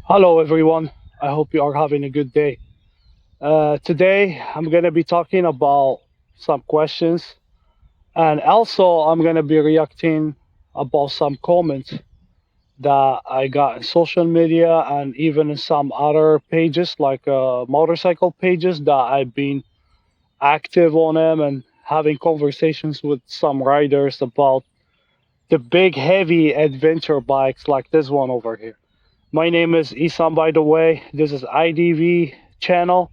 Hello, everyone. I hope you are having a good day. Today, I'm going to be talking about some questions, and also I'm going to be reacting about some comments that I got in social media and even in some other pages, like motorcycle pages that I've been active on them and having conversations with some riders about the big, heavy adventure bikes like this one over here. My name is Isam, by the way. This is IDV channel,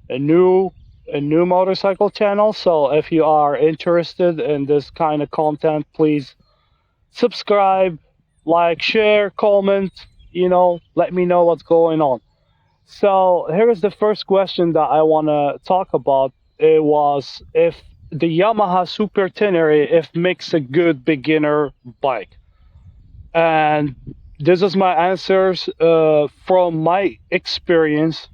a new a new motorcycle channel. So if you are interested in this kind of content, please subscribe, like, share, comment. Let me know what's going on. So here is the first question that I want to talk about. It was if the Yamaha Super Tenere if makes a good beginner bike. And this is my answers from my experience.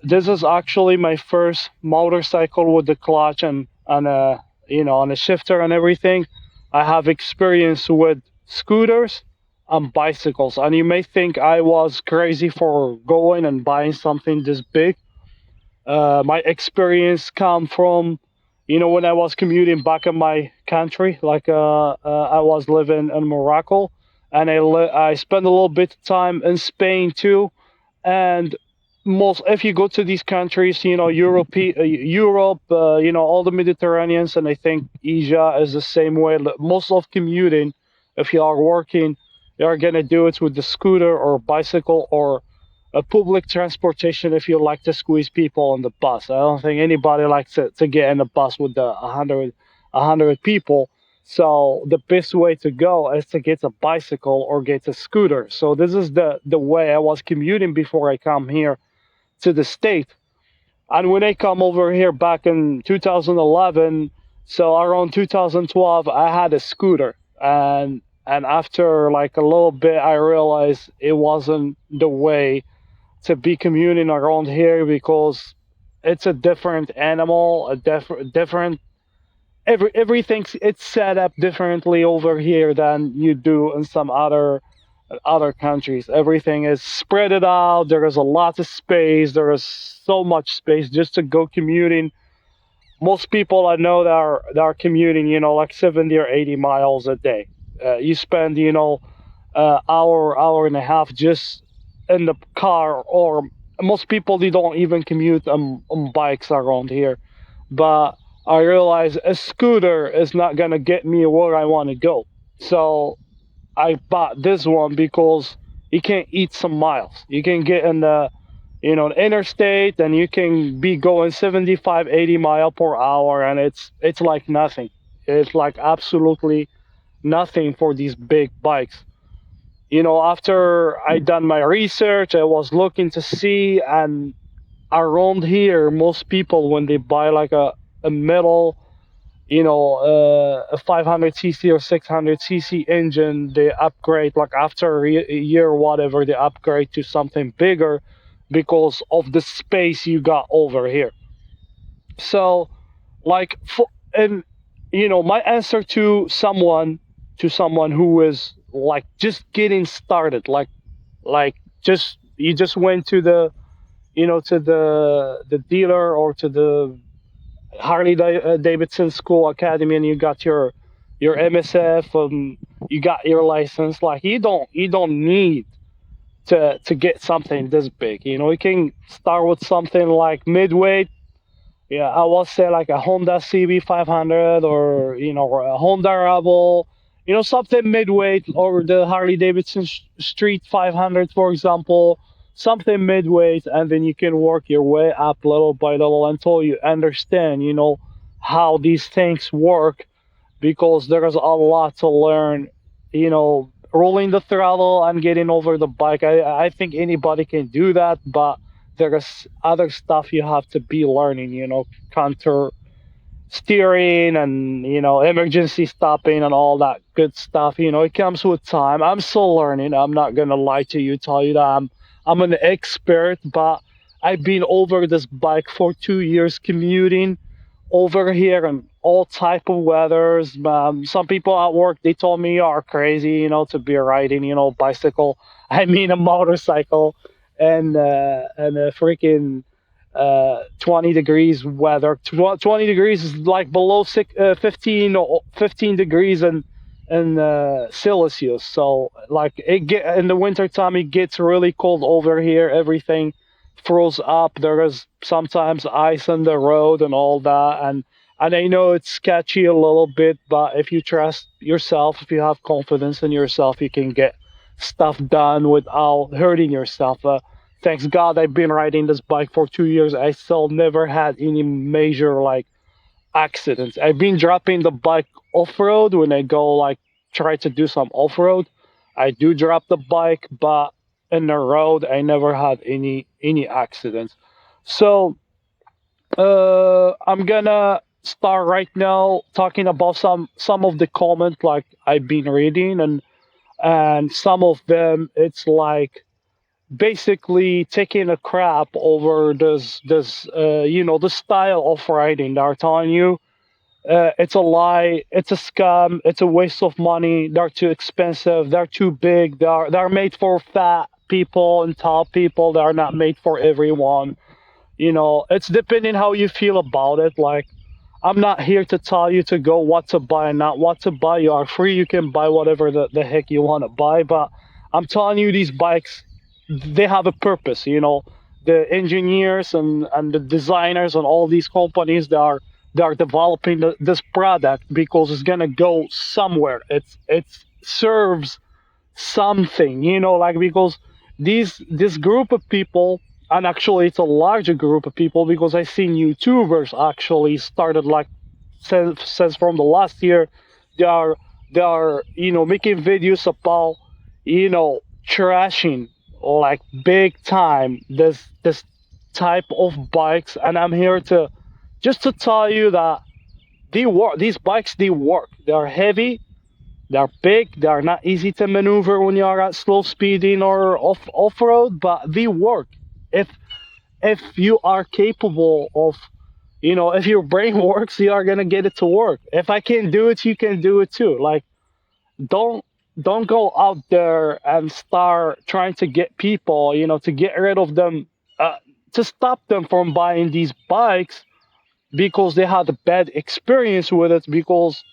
This is actually my first motorcycle with the clutch and on a shifter and everything. I have experience with scooters and bicycles, and you may think I was crazy for going and buying something this big. My experience come from, when I was commuting back in my country, like I was living in Morocco, and I spent a little bit of time in Spain too, and most if you go to these countries, Europe, all the Mediterraneans, and I think Asia is the same way. Most of commuting, if you are working, you are gonna do it with the scooter or bicycle or a public transportation if you like to squeeze people on the bus. I don't think anybody likes to get in a bus with the 100 people. So the best way to go is to get a bicycle or get a scooter. So this is the way I was commuting before I come here to the state. And when I come over here back in 2011, so around 2012, I had a scooter, and after like a little bit, I realized it wasn't the way to be commuting around here because it's a different animal, a different everything's it's set up differently over here than you do in some other countries. Everything is spread it out. There is a lot of space. There is so much space just to go commuting. Most people I know that are commuting, like 70 or 80 miles a day. You spend, hour and a half just in the car, or most people they don't even commute on bikes around here. But I realize a scooter is not gonna get me where I want to go. So I bought this one because you can eat some miles. You can get in the interstate, and you can be going 75, 80 mile per hour, and it's like nothing. It's like absolutely nothing for these big bikes. After I done my research, I was looking to see, and around here, most people when they buy like a metal, a 500cc or 600cc engine, they upgrade like after a year or whatever, they upgrade to something bigger because of the space you got over here. So, like, and my answer to someone who is like just getting started, like just you just went to the dealer or to the Harley Davidson School Academy, and you got your MSF, and you got your license. Like you don't need to get something this big. You can start with something like midweight. Yeah, I will say like a Honda CB 500, or or a Honda Rebel. Something midweight, or the Harley Davidson Street 500, for example. Something midweight, and then you can work your way up little by little until you understand, how these things work, because there's a lot to learn. Rolling the throttle and getting over the bike. I think anybody can do that, but there's other stuff you have to be learning. Counter steering and emergency stopping and all that good stuff. It comes with time. I'm still learning. I'm not gonna lie to you, tell you that I'm an expert, but I've been over this bike for 2 years commuting over here in all type of weathers. Some people at work, they told me you are crazy, to be riding, bicycle. I mean a motorcycle, and a freaking 20 degrees weather. 20 degrees is like below 15 or 15 degrees in Celsius. So like in the winter time, it gets really cold over here. Everything froze up. There is sometimes ice on the road and all that. And I know it's sketchy a little bit, but if you trust yourself, if you have confidence in yourself, you can get stuff done without hurting yourself. Thanks God I've been riding this bike for 2 years. I still never had any major like accidents. I've been dropping the bike off road when I go like try to do some off road. I do drop the bike, but in the road I never had any accidents. So I'm gonna start right now talking about some of the comments like I've been reading, and some of them it's like basically taking a crap over this the style of riding. They're telling you it's a lie, it's a scam, it's a waste of money. They're too expensive, they're too big, they're made for fat people and tall people. They're not made for everyone. It's depending how you feel about it. Like, I'm not here to tell you to go what to buy and not what to buy. You are free, you can buy whatever the heck you want to buy, but I'm telling you, these bikes, they have a purpose. The engineers and the designers and all these companies, they are developing this product because it's gonna go somewhere. It serves something, like, because this group of people, and actually it's a larger group of people, because I seen YouTubers actually started like since from the last year. They are making videos about trashing like big time this type of bikes. And I'm here to just to tell you that these bikes, they work. They are heavy, they're big, they are not easy to maneuver when you are at slow speeding or off road, but they work if you are capable of, if your brain works, you are gonna get it to work. If I can do it, you can do it too. Like, don't don't go out there and start trying to get people, to get rid of them, to stop them from buying these bikes because they had a bad experience with it. Because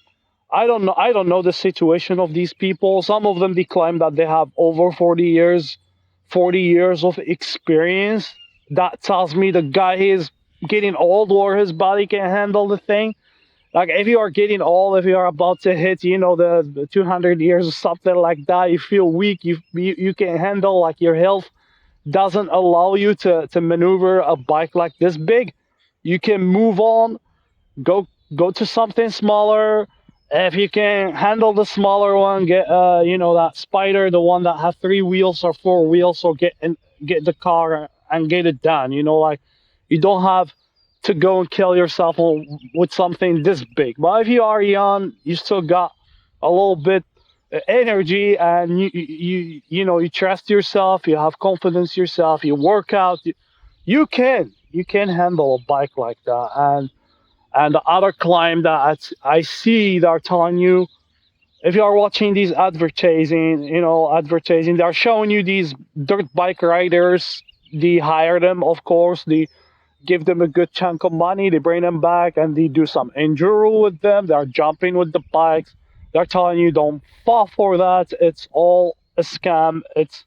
I don't know the situation of these people. Some of them, they claim that they have over 40 years of experience. That tells me the guy is getting old, or his body can handle the thing. Like, if you are getting old, if you are about to hit, the 200 years or something like that, you feel weak, you can handle, like, your health doesn't allow you to maneuver a bike like this big. You can move on, go to something smaller. If you can handle the smaller one, get that spider, the one that has 3 wheels or 4 wheels. So get the car and get it done. Like, you don't have to go and kill yourself with something this big. But if you are young, you still got a little bit energy, and you trust yourself, you have confidence in yourself, you work out, you can handle a bike like that. And the other climb that I see, they're telling you, if you are watching these advertising, they're showing you these dirt bike riders. They hire them, of course. They give them a good chunk of money. They bring them back and they do some enduro with them. They're jumping with the bikes. They're telling you, don't fall for that. It's all a scam. It's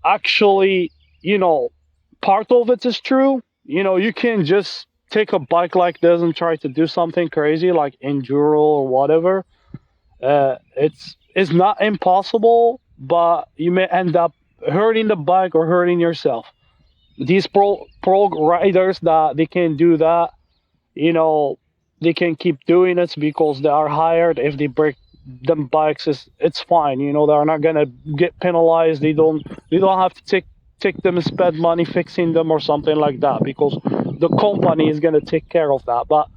actually, part of it is true. You can just take a bike like this and try to do something crazy like enduro or whatever. It's not impossible, but you may end up hurting the bike or hurting yourself. These pro riders, that they can do that, you know they can keep doing it because they are hired. If they break them bikes, it's fine. They're not gonna get penalized. They don't have to take them and spend money fixing them or something like that, because the company is gonna take care of that. But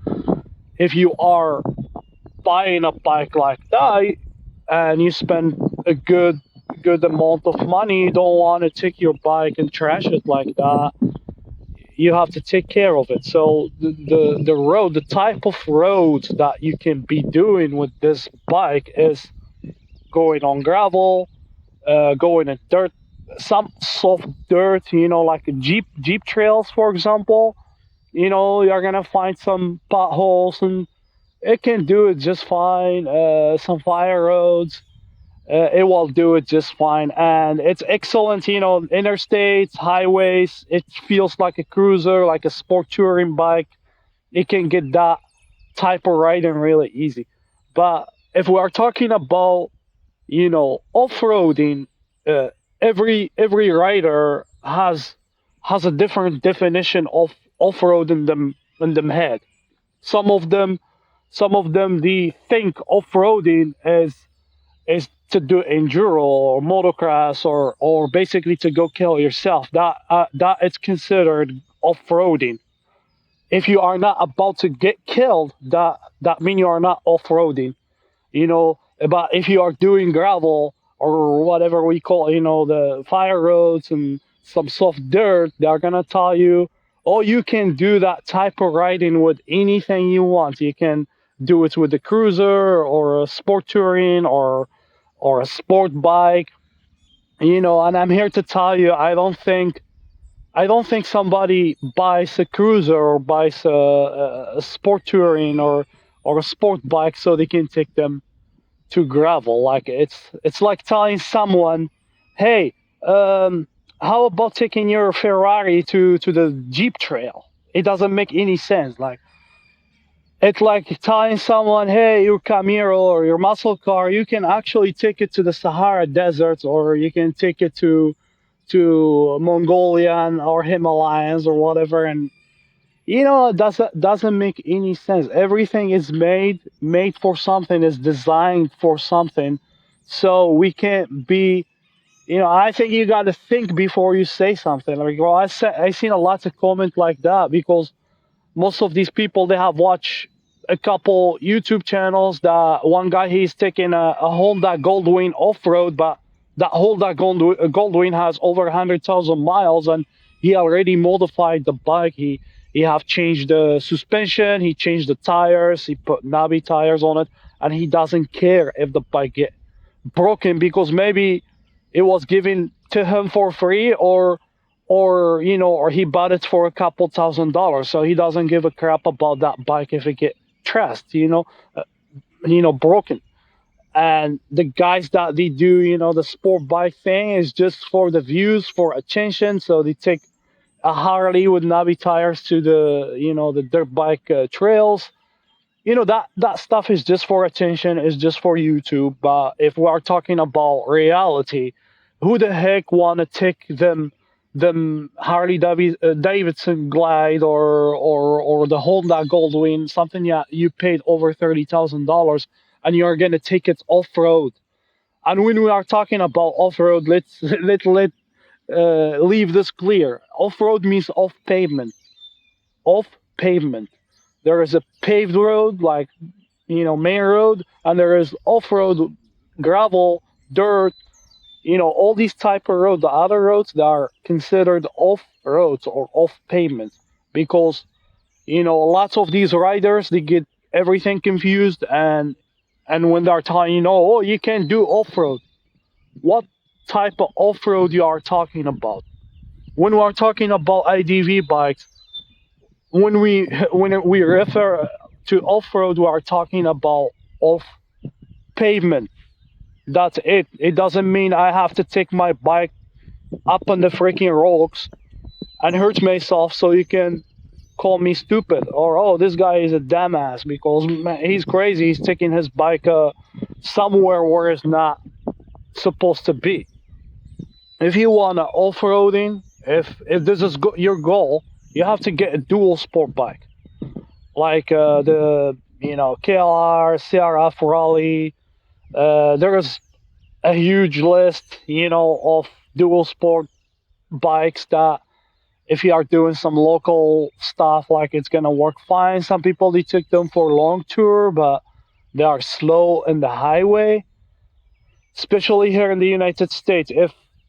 if you are buying a bike like that and you spend a good amount of money, you don't want to take your bike and trash it like that. you have to take care of it. So the road, the type of road that you can be doing with this bike is going on gravel, going in dirt, some soft dirt, like Jeep trails, for example. You're gonna find some potholes, and it can do it just fine. Some fire roads, it will do it just fine, and it's excellent. Interstates, highways. It feels like a cruiser, like a sport touring bike. It can get that type of riding really easy. But if we are talking about off-roading, uh, every rider has a different definition of off-road in them head. Some of them they think off-roading is to do enduro or motocross, or basically to go kill yourself. That is considered off-roading. If you are not about to get killed, that means you are not off-roading. But if you are doing gravel or whatever we call, the fire roads and some soft dirt, they're gonna tell you, oh, you can do that type of riding with anything you want. You can do it with a cruiser or a sport touring or a sport bike. And I'm here to tell you, I don't think somebody buys a cruiser or buys a sport touring or a sport bike so they can take them to gravel. Like it's like telling someone, hey, how about taking your Ferrari to the Jeep trail? It doesn't make any sense. Like it's like telling someone, hey, your Camaro or your muscle car, you can actually take it to the Sahara Desert, or you can take it to Mongolian or Himalayas or whatever, and it doesn't make any sense. Everything is made for something, is designed for something. So we can't be, I think you got to think before you say something. Like, well, I seen a lot of comment like that, because most of these people, they have watched a couple YouTube channels. That one guy, he's taking a Honda Goldwing off road, but that Honda Goldwing has over 100,000 miles, and he already modified the bike. He have changed the suspension, he changed the tires, he put knobby tires on it, and he doesn't care if the bike get broken, because maybe it was given to him for free, or he bought it for a couple $1,000, so he doesn't give a crap about that bike if it get trashed, broken. And the guys that they do, the sport bike thing, is just for the views, for attention. So they take a Harley with knobby tires to the dirt bike trails. That stuff is just for attention, is just for YouTube. But if we are talking about reality, who the heck want to take them Harley Davidson Glide or the Honda Goldwing, something you paid over $30,000, and you're gonna take it off road? And when we are talking about off road, let leave this clear. Off road means off pavement. Off pavement. There is a paved road, like main road, and there is off road, gravel, dirt, all these type of roads. The other roads that are considered off roads or off pavement, because lots of these riders, they get everything confused, and when they're telling oh, you can do off road, what type of off road you are talking about? When we are talking about ADV bikes, when we refer to off road, we are talking about off pavement. That's it. It doesn't mean I have to take my bike up on the freaking rocks and hurt myself, so you can call me stupid, or oh, this guy is a dumbass because man, he's crazy. He's taking his bike somewhere where it's not supposed to be. If you want off-roading, if this is your goal, you have to get a dual sport bike, like the KLR, CRF Raleigh. There's a huge list, of dual sport bikes that if you are doing some local stuff, like, it's gonna work fine. Some people, they took them for long tour, but they are slow in the highway, especially here in the United States.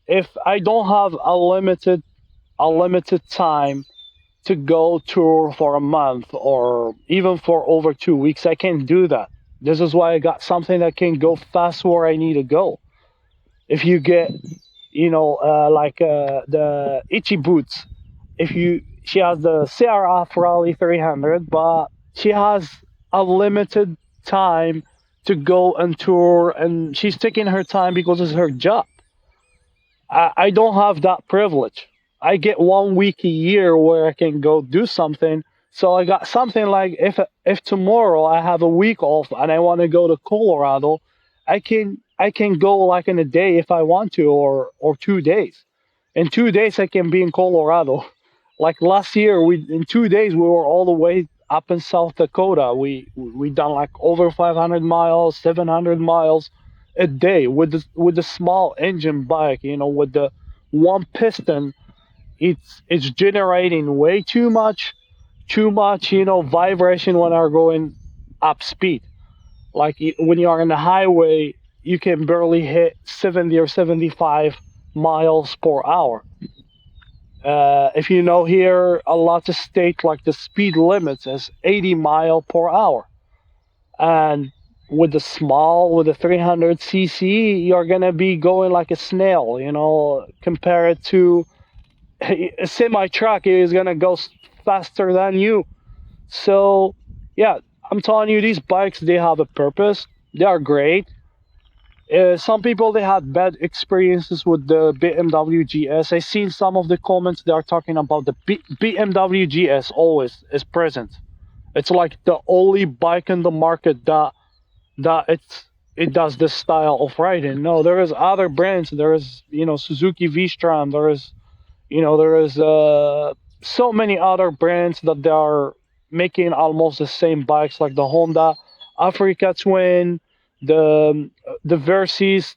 If I don't have a limited time to go tour for a month or even for over 2 weeks. I can't do that. This is why I got something that can go fast where I need to go. If you get, the Itchy Boots, she has the CRF Rally 300, but she has a limited time to go and tour, and she's taking her time because it's her job. I don't have that privilege. I get 1 week a year where I can go do something. So I got something like, if tomorrow I have a week off and I want to go to Colorado, I can go like in a day if I want to, or 2 days. In 2 days I can be in Colorado. Like last year, we in 2 days we were all the way up in South Dakota. We done like over 500 miles, 700 miles a day with the small engine bike. With the one piston, it's generating way too much vibration when are going up speed. Like when you are on the highway, you can barely hit 70 or 75 miles per hour. If you know, here a lot of states, like the speed limits is 80 mile per hour, and with the 300 cc, you're gonna be going like a snail. Compared to a semi truck is gonna go faster than you. So yeah, I'm telling you, these bikes, they have a purpose. They are great. Some people, they had bad experiences with the BMW GS. I seen some of the comments, they are talking about the BMW GS always is present. It's like the only bike in the market that it does this style of riding. No, there is other brands. There is, Suzuki V-Strom. There is so many other brands that they are making almost the same bikes, like the Honda Africa Twin, the Versys.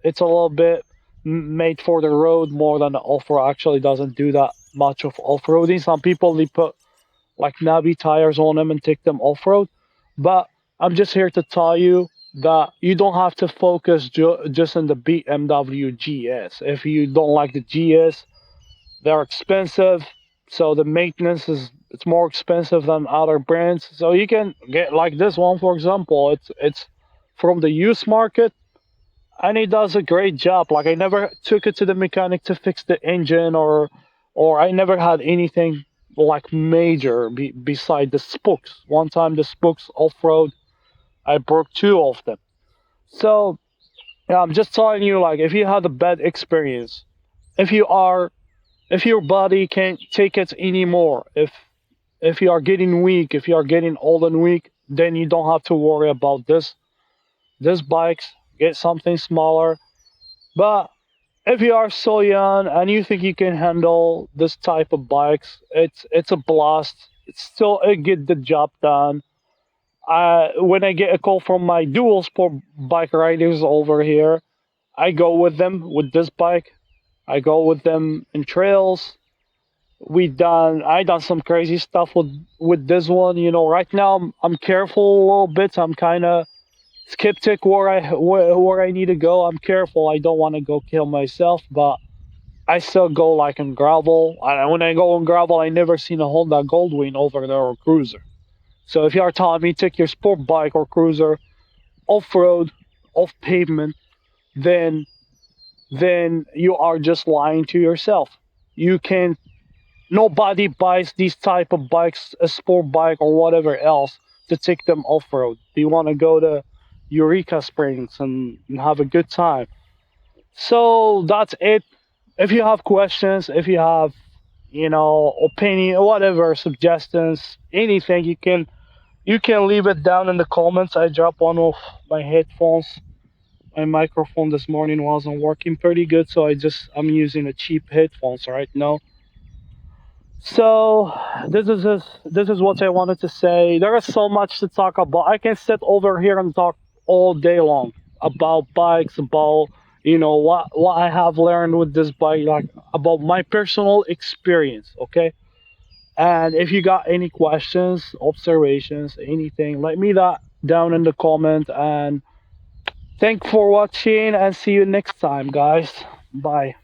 It's a little bit made for the road more than the off-road. Actually, doesn't do that much of off-roading. Some people, they put like Navi tires on them and take them off-road. But I'm just here to tell you that you don't have to focus just on the BMW GS. If you don't like the GS, they're expensive, so the maintenance it's more expensive than other brands. So you can get like this one, for example. It's from the used market, and it does a great job. Like I never took it to the mechanic to fix the engine, or I never had anything like major beside the spokes. One time the spokes off road, I broke two of them. So yeah, I'm just telling you, like if you had a bad experience, if you are if your body can't take it anymore, if you are getting weak, if you are getting old and weak, then you don't have to worry about this bikes. Get something smaller. But if you are so young and you think you can handle this type of bikes, it's a blast. It's still, it get the job done. When I get a call from my dual sport bike riders over here, I go with them with this bike. I go with them in trails. I done some crazy stuff with this one. Right now I'm careful a little bit. I'm kind of skeptic where I need to go. I'm careful. I don't want to go kill myself, but I still go like in gravel. And when I go on gravel, I never seen a Honda Goldwing over there or cruiser. So if you are telling me take your sport bike or cruiser off road, off pavement, then you are just lying to yourself. You can Nobody buys these type of bikes, a sport bike or whatever else, to take them off road. They want to go to Eureka Springs and have a good time. So that's it. If you have questions, if you have, opinion, whatever, suggestions, anything, you can leave it down in the comments. I dropped one of my headphones. My microphone this morning wasn't working pretty good, so I'm using a cheap headphones right now. So this is what I wanted to say. There is so much to talk about. I can sit over here and talk all day long about bikes, about what I have learned with this bike, like about my personal experience. Okay, and if you got any questions, observations, anything, let me that down in the comment. And thank for watching, and see you next time, guys. Bye.